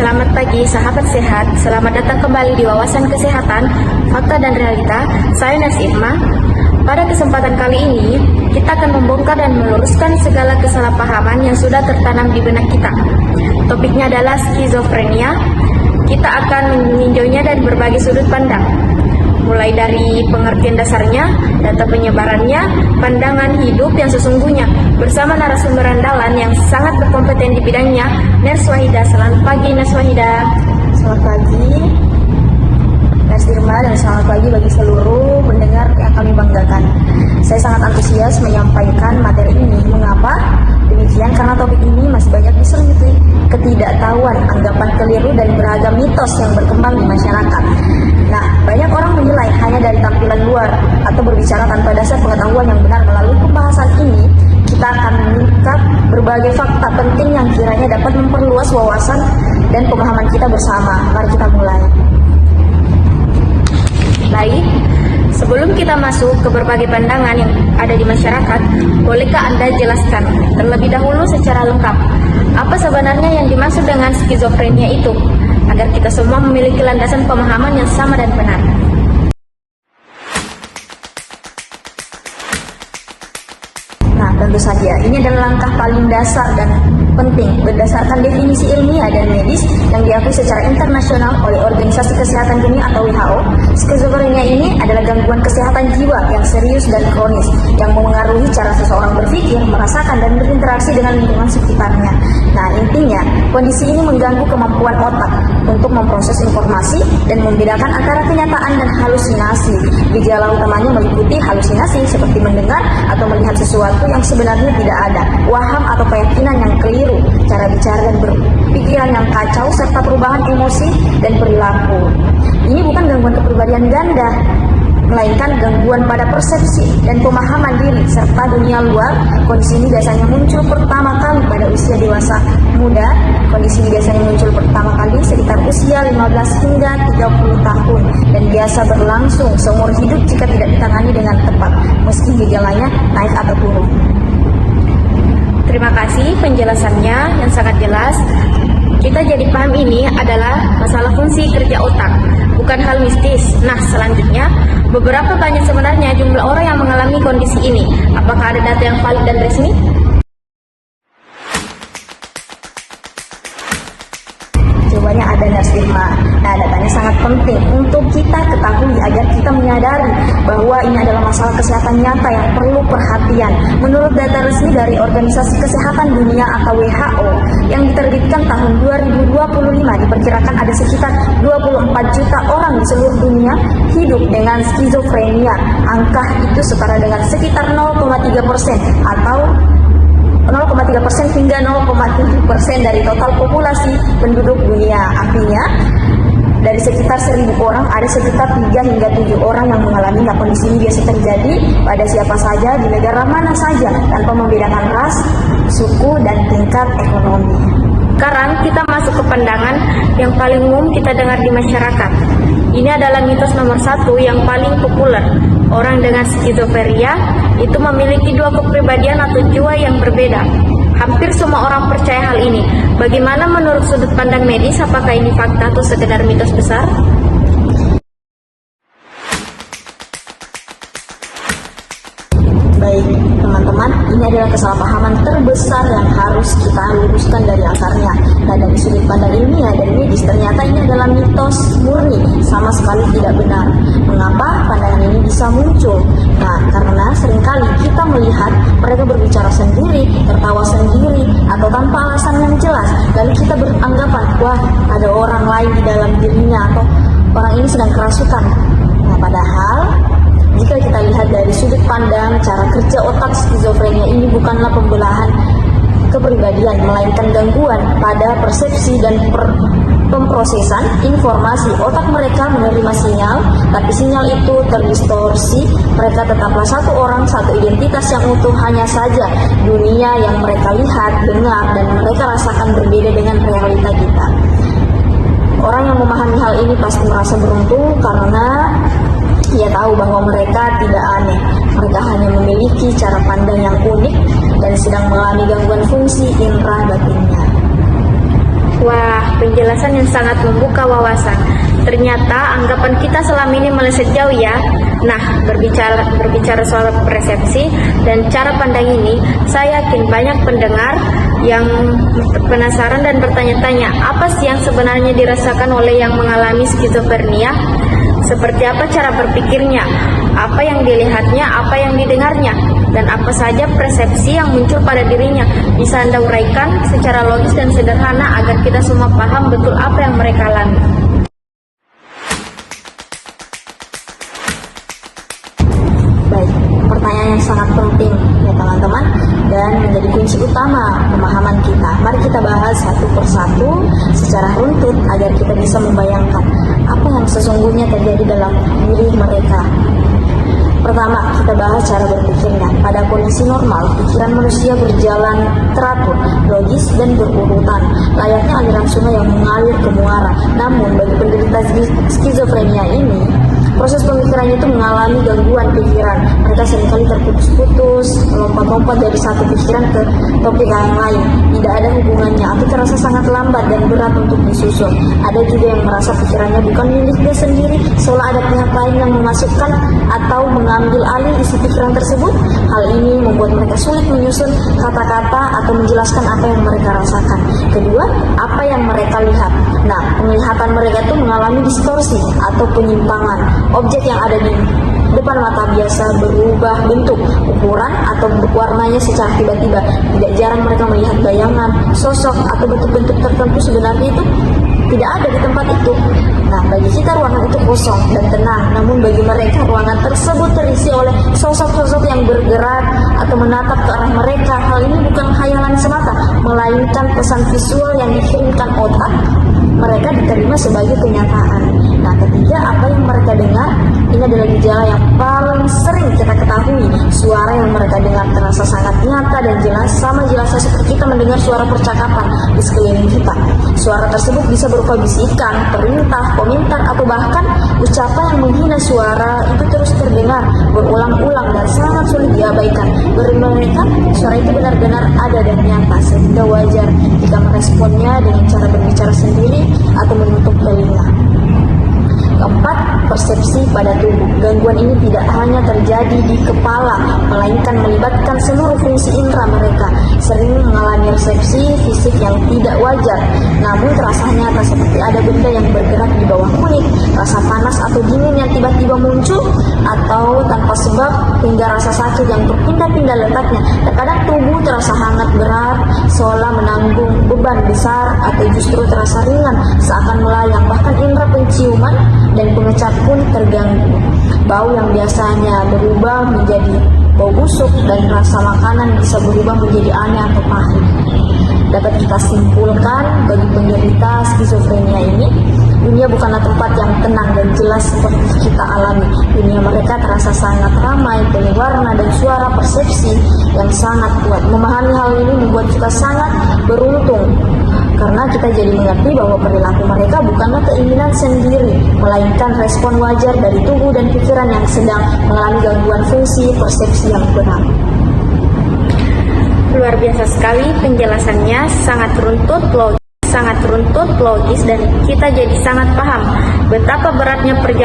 Selamat pagi sahabat sehat, selamat datang kembali di Wawasan Kesehatan, Fakta dan Realita. Saya Nurse Irma. Pada kesempatan kali ini, kita akan membongkar dan meluruskan segala kesalahpahaman yang sudah tertanam di benak kita. Topiknya adalah skizofrenia. Kita akan meninjaunya dan berbagi sudut pandang, mulai dari pengertian dasarnya, data penyebarannya, pandangan hidup yang sesungguhnya, bersama narasumber andalan yang sangat berkompeten di bidangnya, Nurse Wahida. Selamat pagi, Nurse Wahida. Selamat pagi, Nurse Irma, dan selamat pagi bagi seluruh pendengar yang kami banggakan. Saya sangat antusias menyampaikan materi ini. Mengapa? Demikian karena topik ini masih banyak diselimut ketidaktahuan, anggapan keliru, dan beragam mitos yang berkembang di masyarakat. Nah, banyak orang menilai hanya dari tampilan luar atau berbicara tanpa dasar pengetahuan yang benar. Melalui pembahasan ini, kita akan mengungkap berbagai fakta penting yang kiranya dapat memperluas wawasan dan pemahaman kita bersama. Mari kita mulai. Baik, sebelum kita masuk ke berbagai pandangan yang ada di masyarakat, bolehkah Anda jelaskan terlebih dahulu secara lengkap apa sebenarnya yang dimaksud dengan skizofrenia itu, agar kita semua memiliki landasan pemahaman yang sama dan benar? Nah, tentu saja ini adalah langkah paling dasar dan penting berdasarkan definisi ilmiah dan medis yang diakui secara internasional oleh Organisasi Kesehatan Dunia atau WHO. Skizofrenia ini adalah gangguan kesehatan jiwa yang serius dan kronis yang memengaruhi cara seseorang berpikir, merasakan, dan berinteraksi dengan lingkungan sekitarnya. Nah, intinya kondisi ini mengganggu kemampuan otak untuk memproses informasi dan membedakan antara kenyataan dan halusinasi. Gejala utamanya meliputi halusinasi seperti mendengar atau melihat sesuatu yang sebenarnya tidak ada, waham atau keyakinan yang keliru, cara bicara dan berpikiran yang kacau, serta perubahan emosi dan perilaku. Ini bukan gangguan kepribadian ganda, melainkan gangguan pada persepsi dan pemahaman diri serta dunia luar. Kondisi ini biasanya muncul pertama kali pada usia dewasa muda. Kondisi ini biasanya muncul pertama kali sekitar usia 15 hingga 30 tahun dan biasa berlangsung seumur hidup jika tidak ditangani dengan tepat, meski gejalanya naik atau turun. Terima kasih penjelasannya yang sangat jelas. Kita jadi paham ini adalah masalah fungsi kerja otak, bukan hal mistis. Nah, selanjutnya, beberapa banyak sebenarnya jumlah orang yang mengalami kondisi ini. Apakah ada data yang valid dan resmi? Jawabannya ada, Nurse Irma. Nah, datanya sangat penting untuk kita ketahui agar kita menyadari bahwa ini adalah masalah kesehatan nyata yang perlu perhatian. Menurut data resmi dari Organisasi Kesehatan Dunia atau WHO yang diterbitkan tahun 2025, diperkirakan ada sekitar 24 juta orang di seluruh dunia hidup dengan skizofrenia. Angka itu setara dengan sekitar 0,3% atau 0,3% hingga 0,7% dari total populasi penduduk dunia. Artinya, dari sekitar 1.000 orang, ada sekitar 3 hingga 7 orang yang mengalami. Kondisi ini biasa terjadi pada siapa saja, di negara mana saja, tanpa membedakan ras, suku, dan tingkat ekonomi. Sekarang kita masuk ke pandangan yang paling umum kita dengar di masyarakat. Ini adalah mitos nomor 1 yang paling populer. Orang dengan skizofrenia itu memiliki 2 kepribadian atau jiwa yang berbeda. Hampir semua orang percaya hal ini. Bagaimana menurut sudut pandang medis? Apakah ini fakta atau sekedar mitos besar? Baik, teman-teman, ini adalah kesalahpahaman terbesar yang harus kita luruskan dari akarnya. Nah, dari sudut pandang ilmiah dan medis, ternyata ini adalah mitos murni, sama sekali tidak benar. Mengapa pandangan ini bisa muncul? Nah, karena seringkali kita melihat mereka berbicara sendiri, tertawa sendiri, atau tanpa alasan yang jelas. Lalu kita beranggapan, wah, ada orang lain di dalam dirinya, atau orang ini sedang kerasukan. Nah, padahal jika kita lihat dari sudut pandang cara kerja otak, skizofrenia ini bukanlah pembelahan kepribadian, melainkan gangguan pada persepsi dan pemrosesan informasi. Otak mereka menerima sinyal, tapi sinyal itu terdistorsi. Mereka tetaplah satu orang, satu identitas yang utuh, hanya saja dunia yang mereka lihat, dengar, dan mereka rasakan berbeda dengan realita kita. Orang yang memahami hal ini pasti merasa beruntung karena ia tahu bahwa mereka tidak aneh. Mereka hanya memiliki cara pandang yang unik dan sedang mengalami gangguan fungsi indera batinnya. Wah, penjelasan yang sangat membuka wawasan. Ternyata anggapan kita selama ini meleset jauh ya. Nah, berbicara soal persepsi dan cara pandang ini, saya yakin banyak pendengar yang penasaran dan bertanya-tanya, apa sih yang sebenarnya dirasakan oleh yang mengalami skizofrenia? Seperti apa cara berpikirnya? Apa yang dilihatnya? Apa yang didengarnya? Dan apa saja persepsi yang muncul pada dirinya? Bisa Anda uraikan secara logis dan sederhana agar kita semua paham betul apa yang mereka alami. Baik, pertanyaan yang sangat penting ya teman-teman, dan menjadi kunci utama pemahaman kita. Mari kita bahas satu persatu secara runtut agar kita bisa membayangkan apa yang sesungguhnya terjadi dalam diri mereka. Pertama, kita bahas cara berpikirnya. Pada kondisi normal, pikiran manusia berjalan teratur, logis, dan berurutan, layaknya aliran sungai yang mengalir ke muara. Namun, bagi penderita skizofrenia ini, proses pemikirannya itu mengalami gangguan pikiran. Mereka seringkali terputus-putus, melompat-lompat dari satu pikiran ke topik yang lain. Tidak ada hubungannya, atau terasa sangat lambat dan berat untuk disusun. Ada juga yang merasa pikirannya bukan miliknya sendiri, seolah ada pihak lain yang memasukkan atau mengambil alih isi pikiran tersebut. Hal ini membuat mereka sulit menyusun kata-kata atau menjelaskan apa yang mereka rasakan. Kedua, apa yang mereka lihat. Nah, penglihatan mereka itu mengalami distorsi atau penyimpangan. Objek yang ada di depan mata biasa berubah bentuk, ukuran, atau warnanya secara tiba-tiba. Tidak jarang mereka melihat bayangan, sosok, atau bentuk-bentuk tertentu sebenarnya itu tidak ada di tempat itu. Nah, bagi kita ruangan itu kosong dan tenang, namun bagi mereka ruangan tersebut terisi oleh sosok-sosok yang bergerak atau menatap ke arah mereka. Hal ini bukan khayalan semata, melainkan pesan visual yang dikirimkan otak mereka diterima sebagai kenyataan. Nah, ketiga, apa yang mereka dengar, ini adalah gejala yang paling sering kita ketahui. Suara yang mereka dengar terasa sangat nyata dan jelas, sama jelasnya seperti kita mendengar suara percakapan di sekeliling kita. Suara tersebut bisa berupa bisikan, perintah, komentar, atau bahkan ucapan yang menghina. Suara itu terus terdengar berulang-ulang dan sangat sulit diabaikan. Bagi mereka, suara itu benar-benar ada dan nyata, sehingga wajar jika meresponnya dengan cara berbicara sendiri atau menutup telinga. Keempat, persepsi pada tubuh. Gangguan ini tidak hanya terjadi di kepala, melainkan melibatkan seluruh fungsi indera mereka. Sering mengalami resepsi fisik yang tidak wajar, namun terasa nyata seperti ada benda yang bergerak di bawah kulit, rasa panas atau dingin yang tiba-tiba muncul, atau tanpa sebab hingga rasa sakit yang berpindah-pindah letaknya. Terkadang tubuh terasa hangat berat, seolah menanggung beban besar, atau justru terasa ringan, seakan melayang. Bahkan indera penciuman dan pengecat pun terganggu. Bau yang biasanya berubah menjadi bau busuk dan rasa makanan bisa berubah menjadi aneh atau pahit. Dapat kita simpulkan, bagi penderita skizofrenia ini, dunia bukanlah tempat yang tenang dan jelas seperti kita alami. Dunia mereka terasa sangat ramai, penuh warna dan suara persepsi yang sangat kuat. Memahami hal ini membuat kita sangat beruntung, karena kita jadi mengerti bahwa perilaku mereka bukanlah keinginan sendiri, melainkan respon wajar dari tubuh dan pikiran yang sedang mengalami gangguan fungsi persepsi yang benar. Luar biasa sekali penjelasannya, sangat runtut, logis, dan kita jadi sangat paham betapa beratnya perjalanan